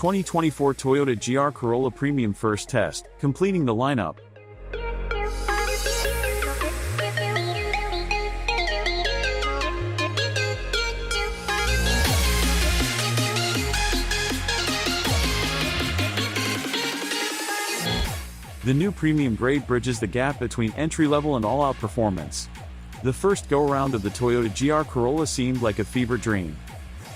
2024 Toyota GR Corolla Premium First Test, completing the lineup. The new premium grade bridges the gap between entry-level and all-out performance. The first go-around of the Toyota GR Corolla seemed like a fever dream.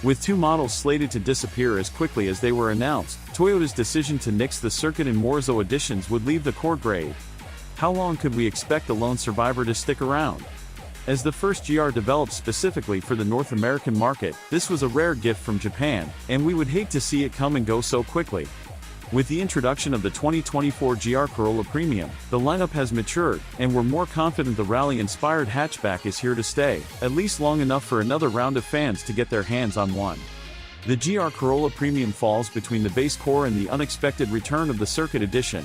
With two models slated to disappear as quickly as they were announced, Toyota's decision to nix the Circuit and Morzo editions would leave the core grade. How long could we expect the lone survivor to stick around? As the first GR developed specifically for the North American market, this was a rare gift from Japan, and we would hate to see it come and go so quickly. With the introduction of the 2024 GR Corolla Premium, the lineup has matured, and we're more confident the rally-inspired hatchback is here to stay, at least long enough for another round of fans to get their hands on one. The GR Corolla Premium falls between the base core and the unexpected return of the Circuit Edition.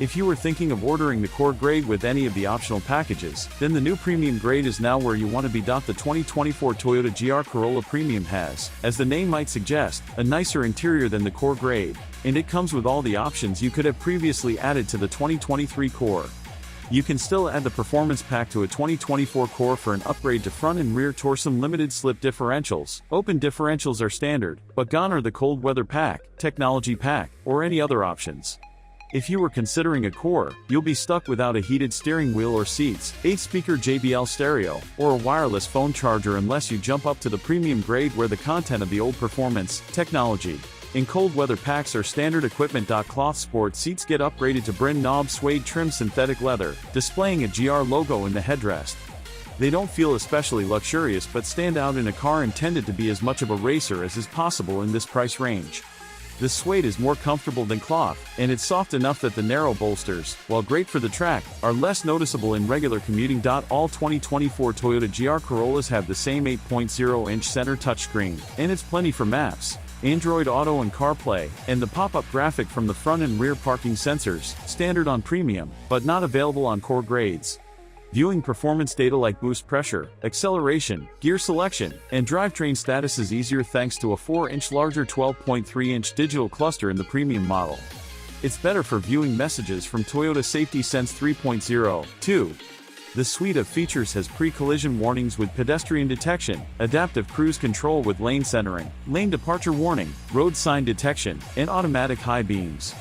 If you were thinking of ordering the core grade with any of the optional packages, then the new premium grade is now where you want to be. The 2024 Toyota GR Corolla Premium has, as the name might suggest, a nicer interior than the core grade, and it comes with all the options you could have previously added to the 2023 core. You can still add the Performance Pack to a 2024 core for an upgrade to front and rear Torsum limited slip differentials. Open differentials are standard, but gone are the Cold Weather Pack, Technology Pack, or any other options. If you were considering a core, you'll be stuck without a heated steering wheel or seats, 8-speaker JBL stereo, or a wireless phone charger unless you jump up to the premium grade where the content of the old performance, technology, and cold weather packs are standard equipment. Cloth sport seats get upgraded to Brin knob suede trim synthetic leather, displaying a GR logo in the headrest. They don't feel especially luxurious but stand out in a car intended to be as much of a racer as is possible in this price range. The suede is more comfortable than cloth, and it's soft enough that the narrow bolsters, while great for the track, are less noticeable in regular commuting. All 2024 Toyota GR Corollas have the same 8.0-inch center touchscreen, and it's plenty for maps, Android Auto and CarPlay, and the pop-up graphic from the front and rear parking sensors, standard on premium, but not available on core grades. Viewing performance data like boost pressure, acceleration, gear selection, and drivetrain status is easier thanks to a 4-inch larger 12.3-inch digital cluster in the premium model. It's better for viewing messages from Toyota Safety Sense 3.0, too. The suite of features has pre-collision warnings with pedestrian detection, adaptive cruise control with lane centering, lane departure warning, road sign detection, and automatic high beams.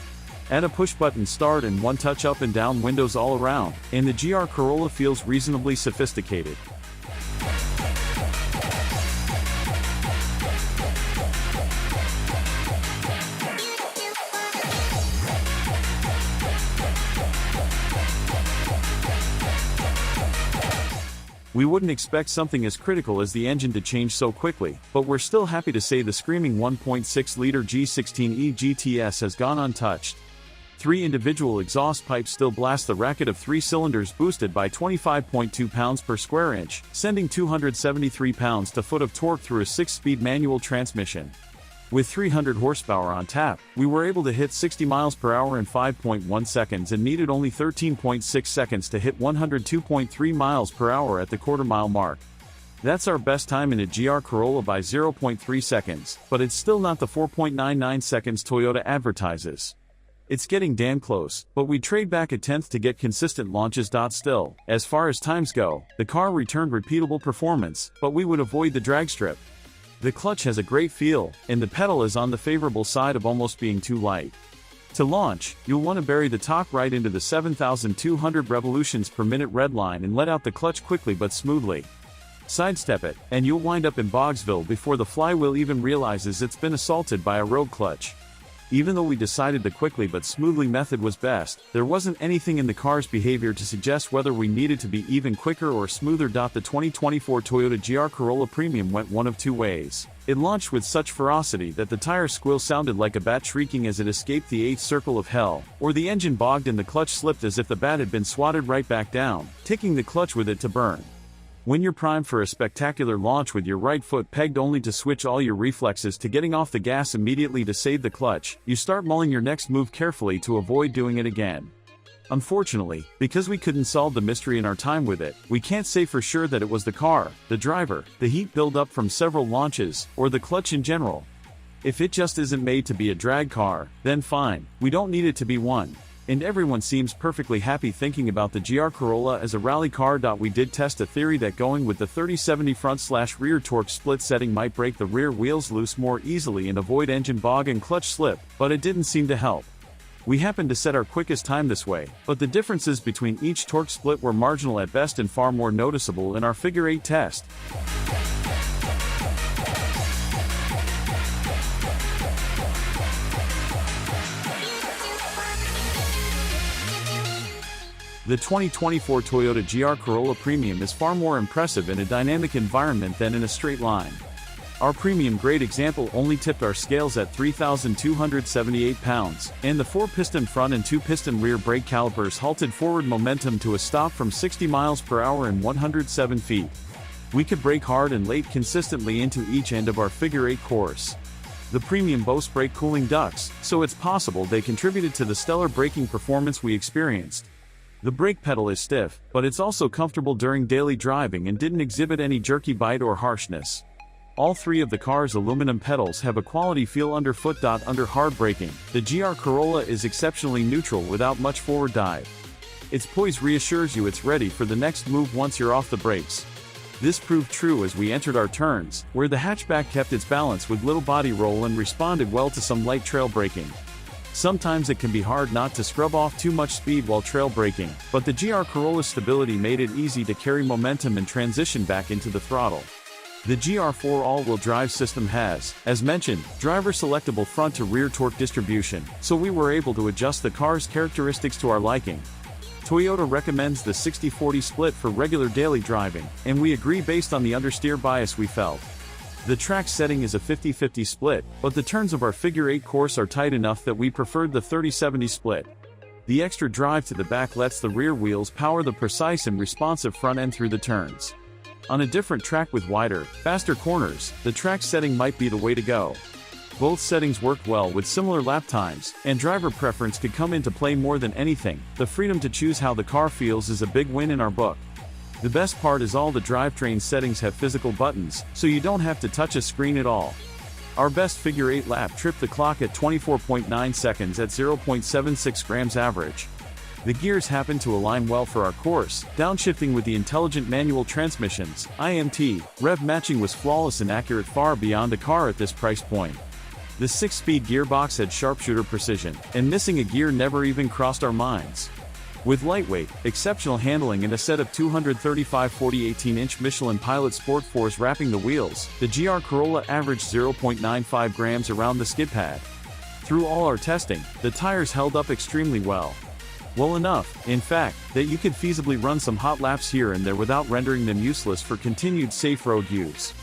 Add a push-button start and one-touch up and down windows all around, and the GR Corolla feels reasonably sophisticated. We wouldn't expect something as critical as the engine to change so quickly, but we're still happy to say the screaming 1.6-liter G16E GTS has gone untouched. 3 individual exhaust pipes still blast the racket of 3 cylinders boosted by 25.2 pounds per square inch, sending 273 pounds-to-foot of torque through a 6-speed manual transmission. With 300 horsepower on tap, we were able to hit 60 miles per hour in 5.1 seconds and needed only 13.6 seconds to hit 102.3 miles per hour at the quarter-mile mark. That's our best time in a GR Corolla by 0.3 seconds, but it's still not the 4.99 seconds Toyota advertises. It's getting damn close, but we trade back a tenth to get consistent launches. Still, as far as times go, the car returned repeatable performance, but we would avoid the drag strip. The clutch has a great feel, and the pedal is on the favorable side of almost being too light. To launch, you'll want to bury the torque right into the 7,200 revolutions per minute redline and let out the clutch quickly but smoothly. Sidestep it, and you'll wind up in Bogsville before the flywheel even realizes it's been assaulted by a rogue clutch. Even though we decided the quickly but smoothly method was best, there wasn't anything in the car's behavior to suggest whether we needed to be even quicker or smoother. The 2024 Toyota GR Corolla Premium went one of two ways. It launched with such ferocity that the tire squeal sounded like a bat shrieking as it escaped the 8th circle of hell, or the engine bogged and the clutch slipped as if the bat had been swatted right back down, taking the clutch with it to burn. When you're primed for a spectacular launch with your right foot pegged only to switch all your reflexes to getting off the gas immediately to save the clutch, you start mulling your next move carefully to avoid doing it again. Unfortunately, because we couldn't solve the mystery in our time with it, we can't say for sure that it was the car, the driver, the heat buildup from several launches, or the clutch in general. If it just isn't made to be a drag car, then fine, we don't need it to be one. And everyone seems perfectly happy thinking about the GR Corolla as a rally car. We did test a theory that going with the 30/70 front/rear torque split setting might break the rear wheels loose more easily and avoid engine bog and clutch slip, but it didn't seem to help. We happened to set our quickest time this way, but the differences between each torque split were marginal at best and far more noticeable in our figure 8 test. The 2024 Toyota GR Corolla Premium is far more impressive in a dynamic environment than in a straight line. Our premium grade example only tipped our scales at 3,278 pounds, and the 4-piston front and 2-piston rear brake calipers halted forward momentum to a stop from 60 miles per hour in 107 feet. We could brake hard and late consistently into each end of our figure 8 course. The premium boasts brake cooling ducts, so it's possible they contributed to the stellar braking performance we experienced. The brake pedal is stiff, but it's also comfortable during daily driving and didn't exhibit any jerky bite or harshness. All three of the car's aluminum pedals have a quality feel underfoot. Under hard braking, the GR Corolla is exceptionally neutral without much forward dive. Its poise reassures you it's ready for the next move once you're off the brakes. This proved true as we entered our turns, where the hatchback kept its balance with little body roll and responded well to some light trail braking. Sometimes it can be hard not to scrub off too much speed while trail braking, but the GR Corolla's stability made it easy to carry momentum and transition back into the throttle. The GR4 all-wheel drive system has, as mentioned, driver-selectable front-to-rear torque distribution, so we were able to adjust the car's characteristics to our liking. Toyota recommends the 60/40 split for regular daily driving, and we agree based on the understeer bias we felt. The track setting is a 50/50 split, but the turns of our figure 8 course are tight enough that we preferred the 30/70 split. The extra drive to the back lets the rear wheels power the precise and responsive front end through the turns. On a different track with wider, faster corners, the track setting might be the way to go. Both settings worked well with similar lap times, and driver preference could come into play more than anything. The freedom to choose how the car feels is a big win in our book. The best part is all the drivetrain settings have physical buttons, so you don't have to touch a screen at all. Our best figure 8 lap tripped the clock at 24.9 seconds at 0.76 grams average. The gears happen to align well for our course, downshifting with the intelligent manual transmissions, IMT, rev matching was flawless and accurate far beyond a car at this price point. The 6-speed gearbox had sharpshooter precision, and missing a gear never even crossed our minds. With lightweight, exceptional handling and a set of 235 40/18-inch Michelin Pilot Sport 4s wrapping the wheels, the GR Corolla averaged 0.95 grams around the skid pad. Through all our testing, the tires held up extremely well. Well enough, in fact, that you could feasibly run some hot laps here and there without rendering them useless for continued safe road use.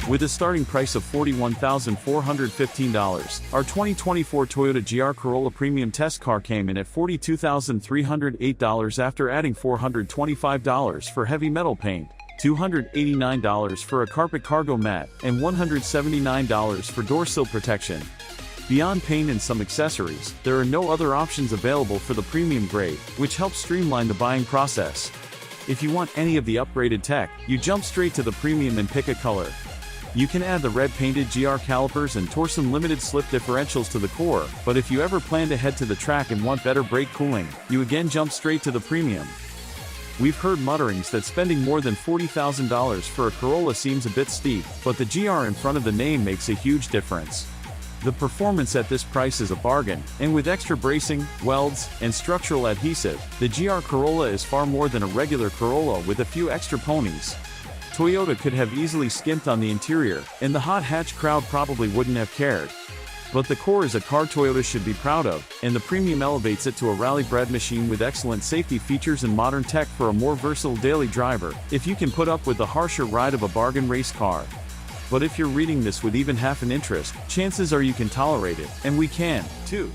With a starting price of $41,415, our 2024 Toyota GR Corolla Premium Test Car came in at $42,308 after adding $425 for heavy metal paint, $289 for a carpet cargo mat, and $179 for door sill protection. Beyond paint and some accessories, there are no other options available for the premium grade, which helps streamline the buying process. If you want any of the upgraded tech, you jump straight to the premium and pick a color. You can add the red-painted GR calipers and Torsen limited slip differentials to the core, but if you ever plan to head to the track and want better brake cooling, you again jump straight to the premium. We've heard mutterings that spending more than $40,000 for a Corolla seems a bit steep, but the GR in front of the name makes a huge difference. The performance at this price is a bargain, and with extra bracing, welds, and structural adhesive, the GR Corolla is far more than a regular Corolla with a few extra ponies. Toyota could have easily skimped on the interior, and the hot hatch crowd probably wouldn't have cared. But the core is a car Toyota should be proud of, and the premium elevates it to a rally-bred machine with excellent safety features and modern tech for a more versatile daily driver, if you can put up with the harsher ride of a bargain race car. But if you're reading this with even half an interest, chances are you can tolerate it, and we can, too.